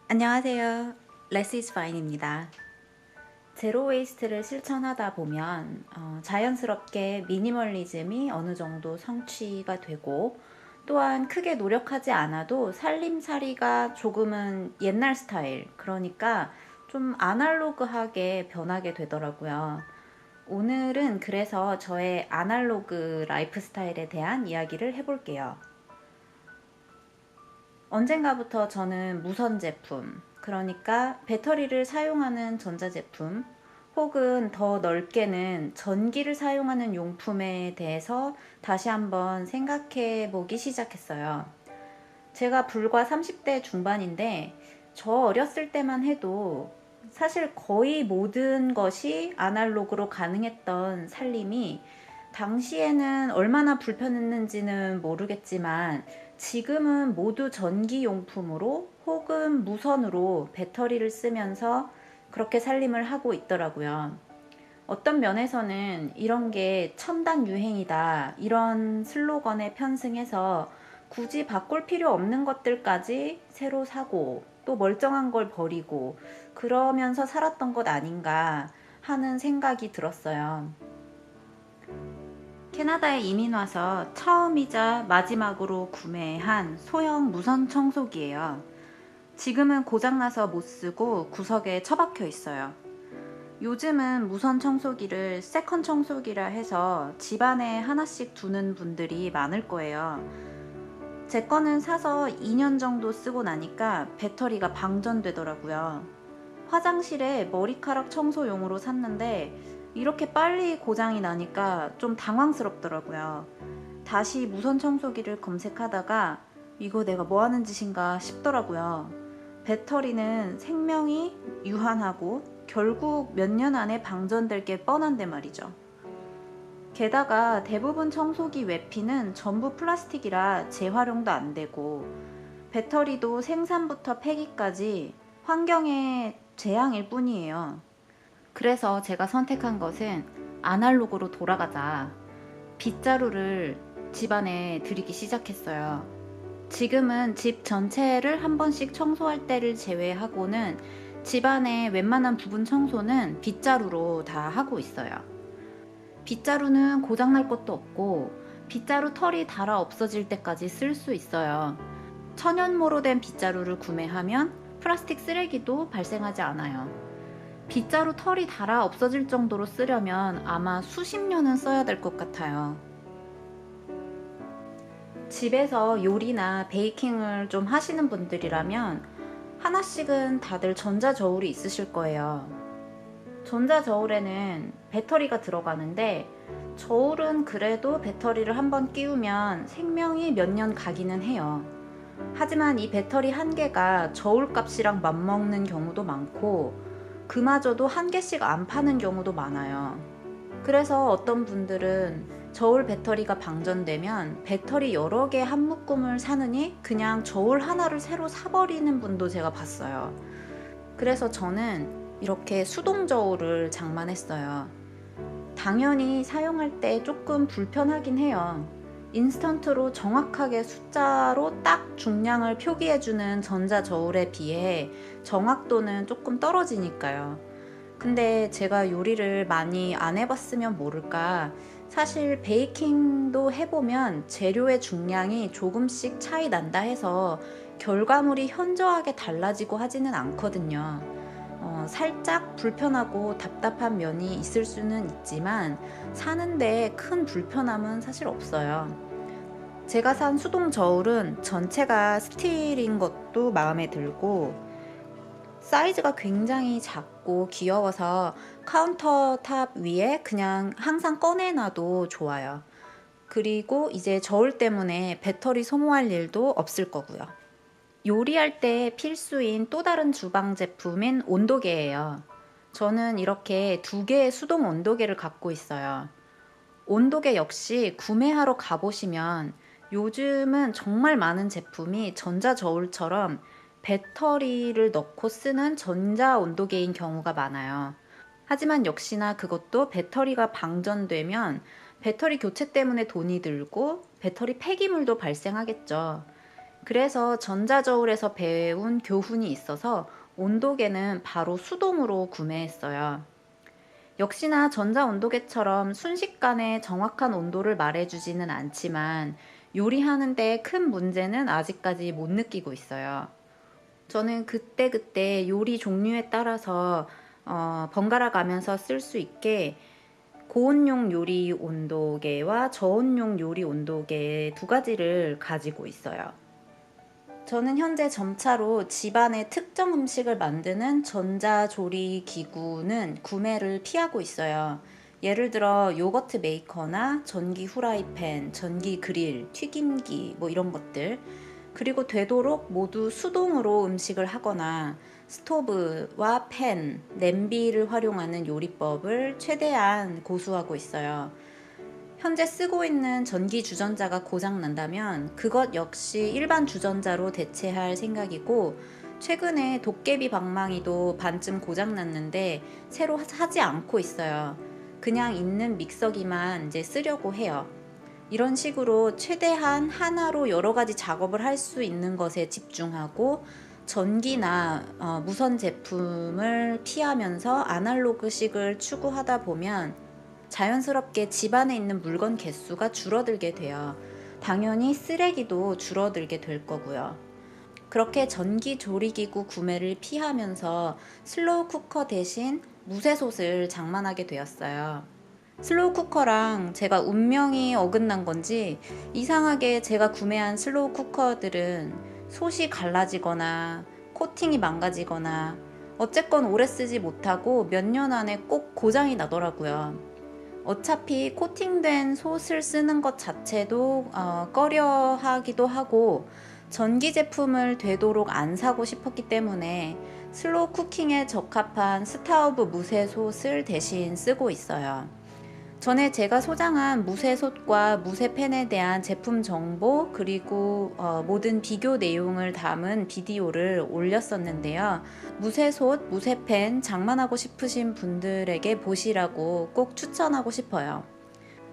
안녕하세요. Less is fine입니다. 제로 웨이스트를 실천하다 보면 자연스럽게 미니멀리즘이 어느 정도 성취가 되고, 또한 크게 노력하지 않아도 살림살이가 조금은 옛날 스타일, 그러니까 좀 아날로그하게 변하게 되더라고요. 오늘은 그래서 저의 아날로그 라이프 스타일에 대한 이야기를 해볼게요. 언젠가부터 저는 무선 제품, 그러니까 배터리를 사용하는 전자제품, 혹은 더 넓게는 전기를 사용하는 용품에 대해서 다시 한번 생각해 보기 시작했어요. 제가 불과 30대 중반인데, 저 어렸을 때만 해도 사실 거의 모든 것이 아날로그로 가능했던 살림이 당시에는 얼마나 불편했는지는 모르겠지만, 지금은 모두 전기용품으로 혹은 무선으로 배터리를 쓰면서 그렇게 살림을 하고 있더라고요. 어떤 면에서는 이런 게 첨단 유행이다, 이런 슬로건에 편승해서 굳이 바꿀 필요 없는 것들까지 새로 사고 또 멀쩡한 걸 버리고 그러면서 살았던 것 아닌가 하는 생각이 들었어요. 캐나다에 이민 와서 처음이자 마지막으로 구매한 소형 무선 청소기예요. 지금은 고장나서 못 쓰고 구석에 처박혀 있어요. 요즘은 무선 청소기를 세컨 청소기라 해서 집안에 하나씩 두는 분들이 많을 거예요. 제 거는 사서 2년 정도 쓰고 나니까 배터리가 방전되더라고요. 화장실에 머리카락 청소용으로 샀는데 이렇게 빨리 고장이 나니까 좀 당황스럽더라고요. 다시 무선 청소기를 검색하다가 이거 내가 뭐 하는 짓인가 싶더라고요. 배터리는 생명이 유한하고 결국 몇 년 안에 방전될 게 뻔한데 말이죠. 게다가 대부분 청소기 외피는 전부 플라스틱이라 재활용도 안 되고, 배터리도 생산부터 폐기까지 환경에 재앙일 뿐이에요. 그래서 제가 선택한 것은 아날로그로 돌아가자. 빗자루를 집안에 들이기 시작했어요. 지금은 집 전체를 한 번씩 청소할 때를 제외하고는 집안의 웬만한 부분 청소는 빗자루로 다 하고 있어요. 빗자루는 고장날 것도 없고 빗자루 털이 닳아 없어질 때까지 쓸 수 있어요. 천연모로 된 빗자루를 구매하면 플라스틱 쓰레기도 발생하지 않아요. 빗자루 털이 닳아 없어질 정도로 쓰려면 아마 수십 년은 써야 될 것 같아요. 집에서 요리나 베이킹을 좀 하시는 분들이라면 하나씩은 다들 전자저울이 있으실 거예요. 전자저울에는 배터리가 들어가는데, 저울은 그래도 배터리를 한번 끼우면 생명이 몇 년 가기는 해요. 하지만 이 배터리 한 개가 저울 값이랑 맞먹는 경우도 많고, 그마저도 한 개씩 안 파는 경우도 많아요. 그래서 어떤 분들은 저울 배터리가 방전되면 배터리 여러 개 한 묶음을 사느니 그냥 저울 하나를 새로 사버리는 분도 제가 봤어요. 그래서 저는 이렇게 수동 저울을 장만했어요. 당연히 사용할 때 조금 불편하긴 해요. 인스턴트로 정확하게 숫자로 딱 중량을 표기해주는 전자저울에 비해 정확도는 조금 떨어지니까요. 근데 제가 요리를 많이 안 해봤으면 모를까, 사실 베이킹도 해보면 재료의 중량이 조금씩 차이 난다 해서 결과물이 현저하게 달라지고 하지는 않거든요. 살짝 불편하고 답답한 면이 있을 수는 있지만 사는데 큰 불편함은 사실 없어요. 제가 산 수동 저울은 전체가 스틸인 것도 마음에 들고, 사이즈가 굉장히 작고 귀여워서 카운터탑 위에 그냥 항상 꺼내놔도 좋아요. 그리고 이제 저울 때문에 배터리 소모할 일도 없을 거고요. 요리할 때 필수인 또 다른 주방 제품인 온도계예요. 저는 이렇게 두 개의 수동 온도계를 갖고 있어요. 온도계 역시 구매하러 가보시면 요즘은 정말 많은 제품이 전자저울처럼 배터리를 넣고 쓰는 전자 온도계인 경우가 많아요. 하지만 역시나 그것도 배터리가 방전되면 배터리 교체 때문에 돈이 들고 배터리 폐기물도 발생하겠죠. 그래서 전자저울에서 배운 교훈이 있어서 온도계는 바로 수동으로 구매했어요. 역시나 전자온도계처럼 순식간에 정확한 온도를 말해주지는 않지만 요리하는데 큰 문제는 아직까지 못 느끼고 있어요. 저는 그때그때 요리 종류에 따라서 번갈아 가면서 쓸 수 있게 고온용 요리 온도계와 저온용 요리 온도계 두 가지를 가지고 있어요. 저는 현재 점차로 집안에 특정 음식을 만드는 전자조리 기구는 구매를 피하고 있어요. 예를 들어 요거트 메이커나 전기 후라이팬, 전기 그릴, 튀김기 뭐 이런 것들. 그리고 되도록 모두 수동으로 음식을 하거나 스토브와 팬, 냄비를 활용하는 요리법을 최대한 고수하고 있어요. 현재 쓰고 있는 전기 주전자가 고장 난다면 그것 역시 일반 주전자로 대체할 생각이고, 최근에 도깨비 방망이도 반쯤 고장 났는데 새로 사지 않고 있어요. 그냥 있는 믹서기만 이제 쓰려고 해요. 이런 식으로 최대한 하나로 여러 가지 작업을 할 수 있는 것에 집중하고 전기나 무선 제품을 피하면서 아날로그식을 추구하다 보면 자연스럽게 집안에 있는 물건 개수가 줄어들게 돼요. 당연히 쓰레기도 줄어들게 될 거고요. 그렇게 전기 조리기구 구매를 피하면서 슬로우 쿠커 대신 무쇠솥을 장만하게 되었어요. 슬로우 쿠커랑 제가 운명이 어긋난 건지 이상하게 제가 구매한 슬로우 쿠커들은 솥이 갈라지거나 코팅이 망가지거나 어쨌건 오래 쓰지 못하고 몇 년 안에 꼭 고장이 나더라고요. 어차피 코팅된 솥을 쓰는 것 자체도 꺼려 하기도 하고 전기 제품을 되도록 안 사고 싶었기 때문에 슬로우 쿠킹에 적합한 스타우브 무쇠솥을 대신 쓰고 있어요. 전에 제가 소장한 무쇠솥과 무쇠팬에 대한 제품 정보 그리고 모든 비교 내용을 담은 비디오를 올렸었는데요. 무쇠솥, 무쇠팬 장만하고 싶으신 분들에게 보시라고 꼭 추천하고 싶어요.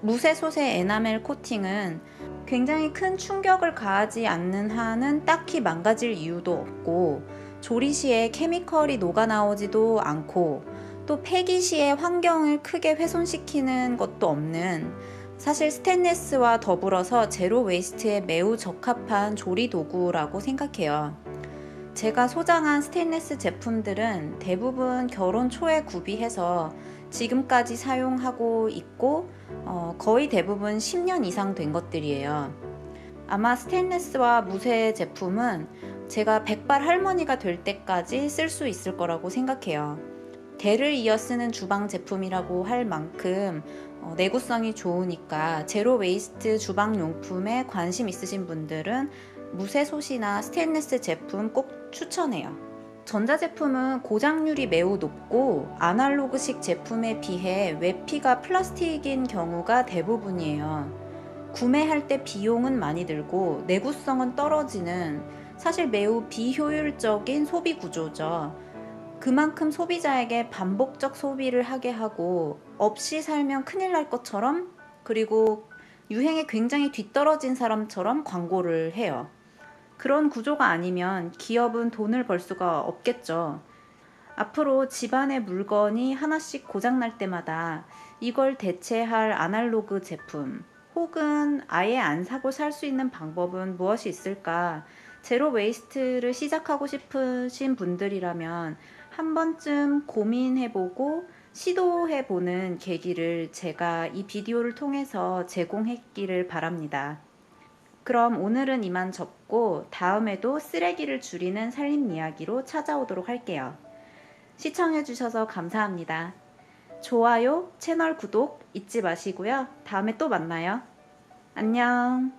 무쇠솥의 에나멜 코팅은 굉장히 큰 충격을 가하지 않는 한은 딱히 망가질 이유도 없고, 조리 시에 케미컬이 녹아 나오지도 않고, 또 폐기 시에 환경을 크게 훼손시키는 것도 없는, 사실 스테인리스와 더불어서 제로 웨이스트에 매우 적합한 조리 도구라고 생각해요. 제가 소장한 스테인리스 제품들은 대부분 결혼 초에 구비해서 지금까지 사용하고 있고 거의 대부분 10년 이상 된 것들이에요. 아마 스테인리스와 무쇠 제품은 제가 백발 할머니가 될 때까지 쓸 수 있을 거라고 생각해요. 대를 이어 쓰는 주방 제품이라고 할 만큼 내구성이 좋으니까 제로 웨이스트 주방 용품에 관심 있으신 분들은 무쇠솥이나 스테인리스 제품 꼭 추천해요. 전자제품은 고장률이 매우 높고 아날로그식 제품에 비해 외피가 플라스틱인 경우가 대부분이에요. 구매할 때 비용은 많이 들고 내구성은 떨어지는, 사실 매우 비효율적인 소비 구조죠. 그만큼 소비자에게 반복적 소비를 하게 하고 없이 살면 큰일 날 것처럼, 그리고 유행에 굉장히 뒤떨어진 사람처럼 광고를 해요. 그런 구조가 아니면 기업은 돈을 벌 수가 없겠죠. 앞으로 집안의 물건이 하나씩 고장날 때마다 이걸 대체할 아날로그 제품 혹은 아예 안 사고 살 수 있는 방법은 무엇이 있을까? 제로 웨이스트를 시작하고 싶으신 분들이라면 한 번쯤 고민해보고 시도해보는 계기를 제가 이 비디오를 통해서 제공했기를 바랍니다. 그럼 오늘은 이만 접고 다음에도 쓰레기를 줄이는 살림 이야기로 찾아오도록 할게요. 시청해주셔서 감사합니다. 좋아요, 채널 구독 잊지 마시고요. 다음에 또 만나요. 안녕.